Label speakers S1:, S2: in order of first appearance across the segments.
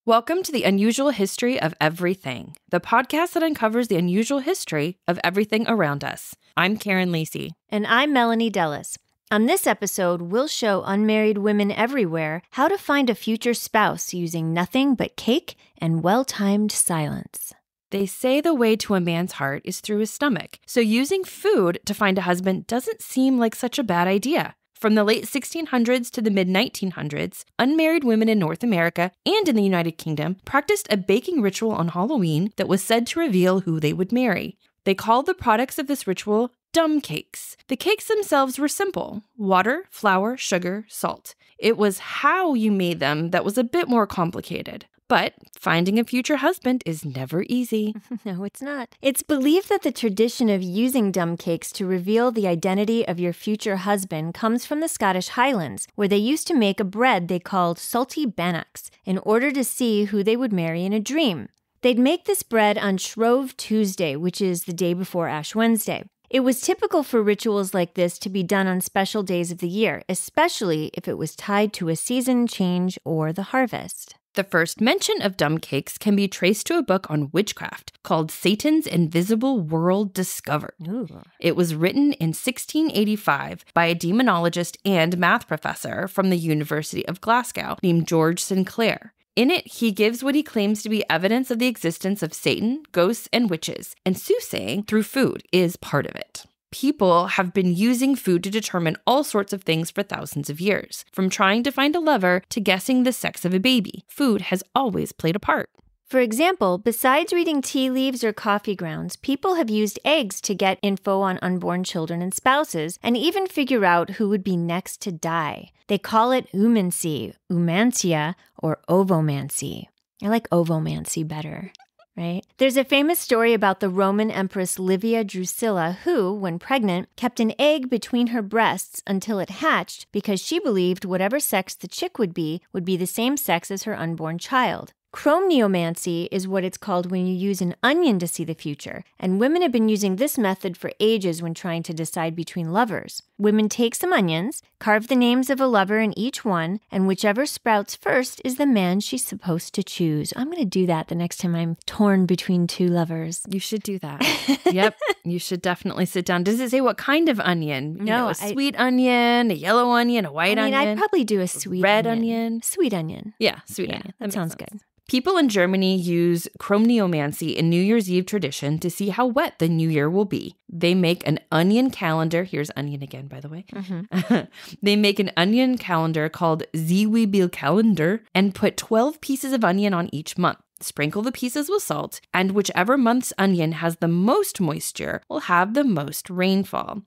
S1: Welcome to the Unusual History of Everything, the podcast that uncovers the unusual history of everything around us. I'm Karen Lacey.
S2: And I'm Melanie Dellis. On this episode, we'll show unmarried women everywhere how to find a future spouse using nothing but cake and well-timed silence.
S1: They say the way to a man's heart is through his stomach, so using food to find a husband doesn't seem like such a bad idea. From the late 1600s to the mid-1900s, unmarried women in North America and in the United Kingdom practiced a baking ritual on Halloween that was said to reveal who they would marry. They called the products of this ritual dumb cakes. The cakes themselves were simple: water, flour, sugar, salt. It was how you made them that was a bit more complicated. But finding a future husband is never easy.
S2: No, it's not. It's believed that the tradition of using dumb cakes to reveal the identity of your future husband comes from the Scottish Highlands, where they used to make a bread they called salty bannocks in order to see who they would marry in a dream. They'd make this bread on Shrove Tuesday, which is the day before Ash Wednesday. It was typical for rituals like this to be done on special days of the year, especially if it was tied to a season change or the harvest.
S1: The first mention of dumb cakes can be traced to a book on witchcraft called Satan's Invisible World Discovered.
S2: Ooh.
S1: It was written in 1685 by a demonologist and math professor from the University of Glasgow named George Sinclair. In it, he gives what he claims to be evidence of the existence of Satan, ghosts, and witches, and soothsaying through food is part of it. People have been using food to determine all sorts of things for thousands of years. From trying to find a lover to guessing the sex of a baby, food has always played a part.
S2: For example, besides reading tea leaves or coffee grounds, people have used eggs to get info on unborn children and spouses, and even figure out who would be next to die. They call it umancy, umancia, or ovomancy. I like ovomancy better. Right? There's a famous story about the Roman Empress Livia Drusilla who, when pregnant, kept an egg between her breasts until it hatched because she believed whatever sex the chick would be the same sex as her unborn child. Chromneomancy is what it's called when you use an onion to see the future, and women have been using this method for ages when trying to decide between lovers. Women take some onions, carve the names of a lover in each one, and whichever sprouts first is the man she's supposed to choose. I'm going to do that the next time I'm torn between two lovers.
S1: You should do that. Yep, you should definitely sit down. Does it say what kind of onion?
S2: No,
S1: a sweet onion, a yellow onion, a white onion?
S2: I'd probably do a sweet
S1: red onion.
S2: Sweet onion.
S1: Yeah, sweet onion.
S2: That sounds good.
S1: People in Germany use chromneomancy in New Year's Eve tradition to see how wet the new year will be. They make an onion calendar. Here's onion again, by the way. Mm-hmm. They make an onion calendar called Zwiebelkalender and put 12 pieces of onion on each month. Sprinkle the pieces with salt, and whichever month's onion has the most moisture will have the most rainfall.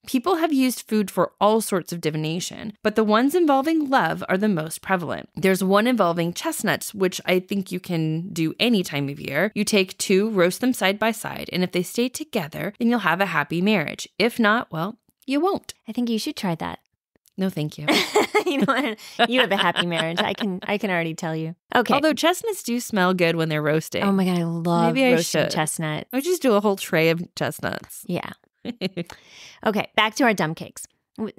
S1: People have used food for all sorts of divination, but the ones involving love are the most prevalent. There's one involving chestnuts, which I think you can do any time of year. You take two, roast them side by side, and if they stay together, then you'll have a happy marriage. If not, well, you won't.
S2: I think you should try that.
S1: No, thank you.
S2: You know, you have a happy marriage. I can already tell you. Okay.
S1: Although chestnuts do smell good when they're roasting.
S2: Oh my God, I love roasted chestnut.
S1: I just do a whole tray of chestnuts.
S2: Yeah. Okay, back to our dumb cakes.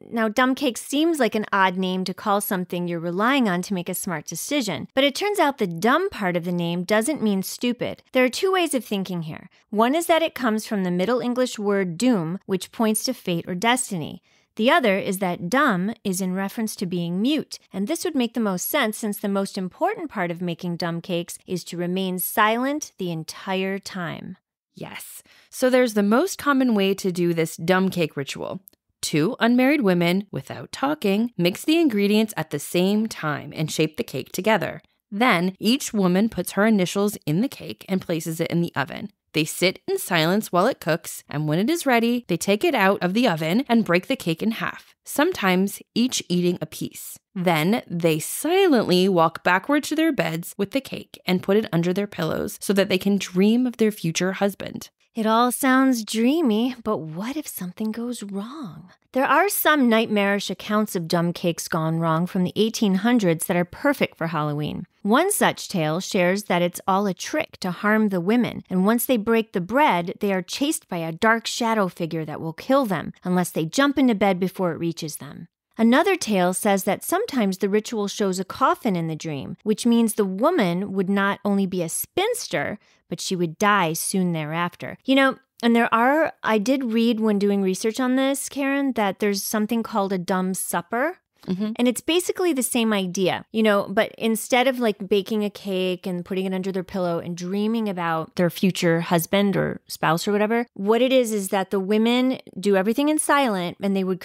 S2: Now, dumb cakes seems like an odd name to call something you're relying on to make a smart decision, but it turns out the dumb part of the name doesn't mean stupid. There are two ways of thinking here. One is that it comes from the Middle English word doom, which points to fate or destiny. The other is that dumb is in reference to being mute, and this would make the most sense since the most important part of making dumb cakes is to remain silent the entire time.
S1: Yes. So there's the most common way to do this dumb cake ritual. 2 unmarried women, without talking, mix the ingredients at the same time and shape the cake together. Then, each woman puts her initials in the cake and places it in the oven. They sit in silence while it cooks, and when it is ready, they take it out of the oven and break the cake in half, sometimes each eating a piece. Then, they silently walk backward to their beds with the cake and put it under their pillows so that they can dream of their future husband.
S2: It all sounds dreamy, but what if something goes wrong? There are some nightmarish accounts of dumb cakes gone wrong from the 1800s that are perfect for Halloween. One such tale shares that it's all a trick to harm the women, and once they break the bread, they are chased by a dark shadow figure that will kill them unless they jump into bed before it reaches them. Another tale says that sometimes the ritual shows a coffin in the dream, which means the woman would not only be a spinster, but she would die soon thereafter. And I did read when doing research on this, Karen, that there's something called a dumb supper. Mm-hmm. And it's basically the same idea, but instead of like baking a cake and putting it under their pillow and dreaming about their future husband or spouse or whatever, what it is that the women do everything in silence, and they would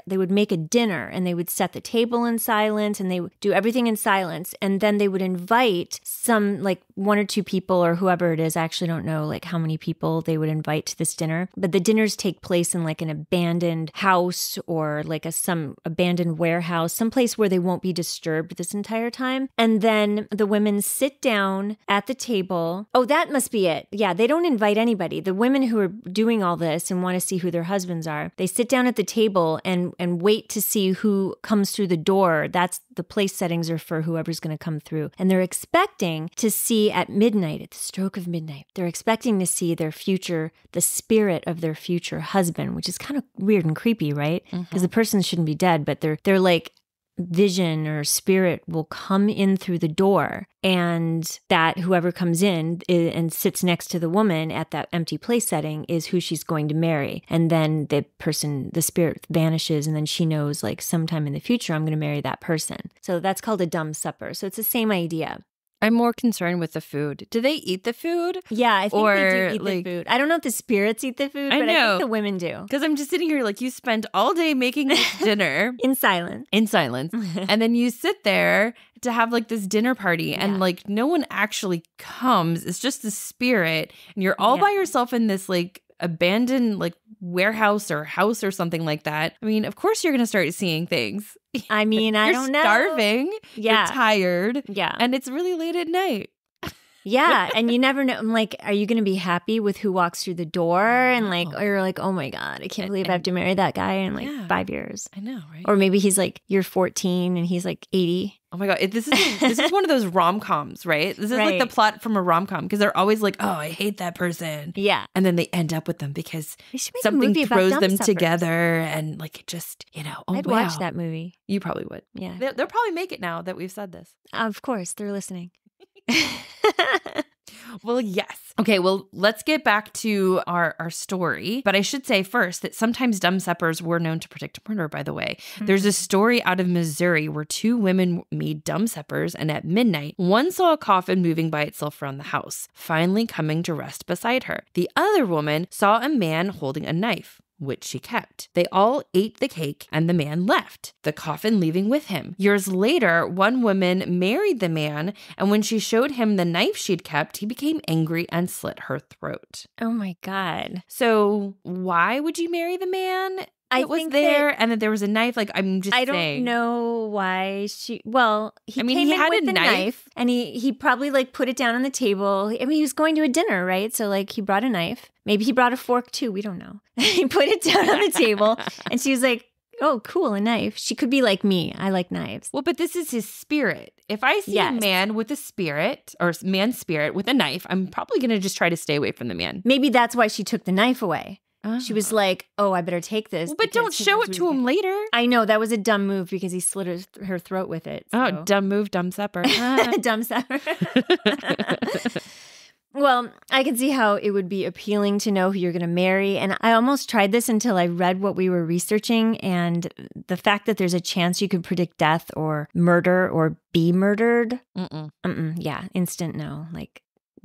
S2: they would make a dinner and they would set the table in silence and they would do everything in silence. And then they would invite some like one or two people or whoever it is. I actually don't know like how many people they would invite to this dinner, but the dinners take place in like an abandoned house or like some abandoned warehouse, someplace where they won't be disturbed this entire time. And then the women sit down at the table. Oh, that must be it. Yeah, they don't invite anybody. The women who are doing all this and want to see who their husbands are, they sit down at the table and wait to see who comes through the door. That's the place settings are for whoever's going to come through. And they're expecting to see at midnight, at the stroke of midnight, they're expecting to see their future, the spirit of their future husband, which is kind of weird and creepy, right? Because the person shouldn't be dead, but they're like vision or spirit will come in through the door, and that whoever comes in and sits next to the woman at that empty place setting is who she's going to marry. And then the spirit vanishes, and then she knows like sometime in the future I'm going to marry that person. So that's called a dumb supper. So it's the same idea.
S1: I'm more concerned with the food. Do they eat the food?
S2: Yeah, I think they do eat the food. I don't know if the spirits eat the food, but I think the women do.
S1: Because I'm just sitting here like you spent all day making this dinner.
S2: In silence.
S1: And then you sit there to have like this dinner party and like no one actually comes. It's just the spirit. And you're all by yourself in this like abandoned like warehouse or house or something like that. I mean, of course you're going to start seeing things.
S2: I mean, I don't know.
S1: You're starving. Yeah. You're tired.
S2: Yeah.
S1: And it's really late at night.
S2: Yeah. And you never know. I'm like, are you going to be happy with who walks through the door? And like, or you're like, oh my God, I can't believe I have to marry that guy in like 5 years.
S1: I know, right?
S2: Or maybe he's like, you're 14 and he's like 80.
S1: Oh my God. This is one of those rom-coms, right? This is like the plot from a rom-com because they're always like, oh, I hate that person.
S2: Yeah.
S1: And then they end up with them because something throws them together and like it just,
S2: I'd watch that movie.
S1: You probably would.
S2: Yeah.
S1: They'll probably make it now that we've said this.
S2: Of course. They're listening.
S1: Well, yes. Okay, well, let's get back to our story. But I should say first that sometimes dumb suppers were known to predict murder, by the way. Mm-hmm. There's a story out of Missouri where two women made dumb suppers, and at midnight, one saw a coffin moving by itself around the house, finally coming to rest beside her. The other woman saw a man holding a knife, which she kept. They all ate the cake and the man left, the coffin leaving with him. Years later, one woman married the man, and when she showed him the knife she'd kept, he became angry and slit her throat.
S2: Oh my God.
S1: So why would you marry the man? It was there, and that there was a knife. Like, I'm just saying.
S2: I don't know why she. Well, he came in
S1: had
S2: with
S1: a
S2: knife, and he probably like put it down on the table. I mean, he was going to a dinner, right? So like, he brought a knife. Maybe he brought a fork too. We don't know. He put it down on the table, and she was like, "Oh, cool, a knife." She could be like me. I like knives.
S1: Well, but this is his spirit. If I see a man with a spirit or man's spirit with a knife, I'm probably going to just try to stay away from the man.
S2: Maybe that's why she took the knife away. She was like, oh, I better take this.
S1: Well, but don't show it to him later.
S2: I know. That was a dumb move because he slit her throat with it. So.
S1: Oh, dumb move, dumb supper.
S2: Dumb supper. Well, I can see how it would be appealing to know who you're going to marry. And I almost tried this until I read what we were researching. And the fact that there's a chance you could predict death or murder or be murdered. Yeah, instant no. Like,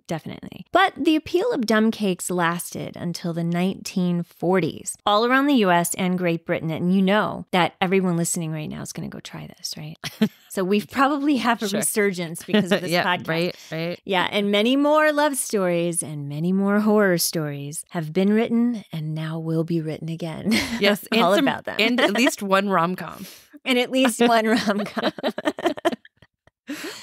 S2: definitely. But the appeal of dumb cakes lasted until the 1940s, all around the US and Great Britain. And you know that everyone listening right now is going to go try this, right? So we probably have a resurgence because of this podcast.
S1: Right.
S2: Yeah, and many more love stories and many more horror stories have been written and now will be written again.
S1: Yes,
S2: all about them.
S1: And at least one rom-com.
S2: And at least one rom-com.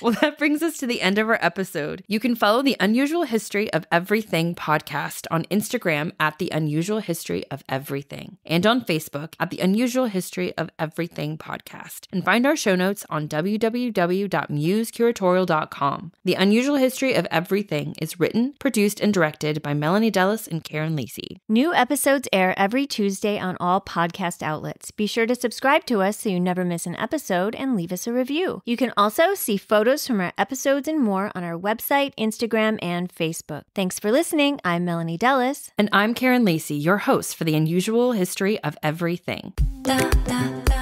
S1: Well, that brings us to the end of our episode. You can follow the Unusual History of Everything podcast on Instagram at The Unusual History of Everything and on Facebook at The Unusual History of Everything podcast. And find our show notes on www.musecuratorial.com. The Unusual History of Everything is written, produced, and directed by Melanie Dellis and Karen Lacey.
S2: New episodes air every Tuesday on all podcast outlets. Be sure to subscribe to us so you never miss an episode and leave us a review. You can also see photos from our episodes and more on our website, Instagram, and Facebook. Thanks for listening. I'm Melanie Dellis.
S1: And I'm Karen Lacey, your host for The Unusual History of Everything.
S3: Da, da, da.